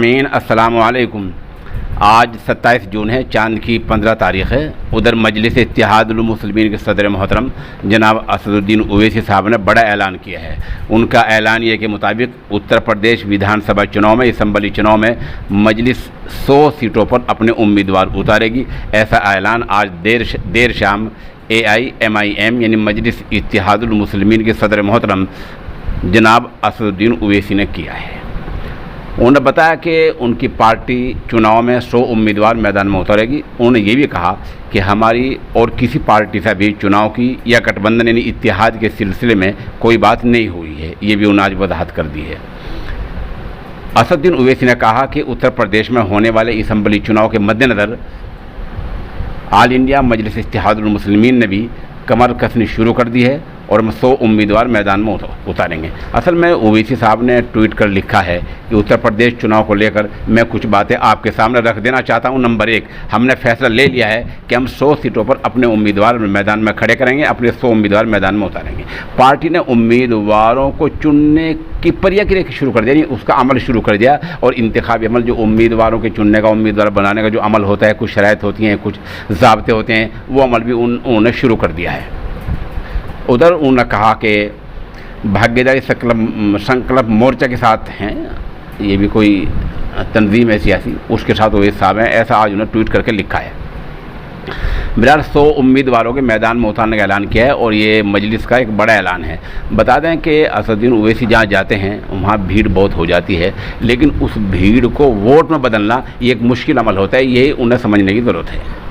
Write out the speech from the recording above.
सामीन अस्सलामु अलैकुम। आज 27 जून है, चांद की 15 तारीख़ है। उधर मजलिस इत्तेहादुल मुस्लिमीन के सदर मोहतरम जनाब असदुद्दीन ओवैसी साहब ने बड़ा ऐलान किया है। उनका ऐलान ये के मुताबिक उत्तर प्रदेश विधानसभा चुनाव में, असम्बली चुनाव में मजलिस 100 सीटों पर अपने उम्मीदवार उतारेगी। ऐसा ऐलान आज देर शाम AIMIM यानी मजलिस इत्तेहादुल मुस्लिमीन के सदर मोहतरम जनाब असदुद्दीन ओवैसी ने किया है। उन्होंने बताया कि उनकी पार्टी चुनाव में 100 उम्मीदवार मैदान में उतारेगी। उन्होंने ये भी कहा कि हमारी और किसी पार्टी से भी चुनाव की या गठबंधन यानी इत्तेहाद के सिलसिले में कोई बात नहीं हुई है। ये भी उन्होंने आज वजाहत कर दी है। असदुद्दीन ओवैसी ने कहा कि उत्तर प्रदेश में होने वाले असम्बली चुनाव के मद्देनज़र ऑल इंडिया मजलिस इत्तेहादुल मुस्लिमीन ने भी कमर कसनी शुरू कर दी है और हम 100 उम्मीदवार मैदान में उतारेंगे। असल में ओवैसी साहब ने ट्वीट कर लिखा है कि उत्तर प्रदेश चुनाव को लेकर मैं कुछ बातें आपके सामने रख देना चाहता हूं। नंबर 1, हमने फैसला ले लिया है कि हम 100 सीटों पर अपने उम्मीदवार मैदान में खड़े करेंगे, अपने 100 उम्मीदवार मैदान में उतारेंगे। पार्टी ने उम्मीदवारों को चुनने की प्रक्रिया शुरू कर दिया, उसका अमल शुरू कर दिया और इंतखाबी अमल जो उम्मीदवारों के चुनने का, उम्मीदवार बनाने का जो अमल होता है, कुछ शराइत होती हैं, कुछ ज़ाब्ते होते हैं, वो अमल भी उन्होंने शुरू कर दिया है। उधर उन्होंने कहा कि भागीदारी संकल्प मोर्चा के साथ हैं, ये भी कोई तंजीम है सियासी, उसके साथ ओवैसी साहब हैं, ऐसा आज उन्होंने ट्वीट करके लिखा है। बहरहाल 100 उम्मीदवारों के मैदान में उतारने का ऐलान किया है और ये मजलिस का एक बड़ा ऐलान है। बता दें कि असदुद्दीन ओवैसी जहाँ जाते हैं वहाँ भीड़ बहुत हो जाती है, लेकिन उस भीड़ को वोट में बदलना ये एक मुश्किल अमल होता है, यही उन्हें समझने की ज़रूरत है।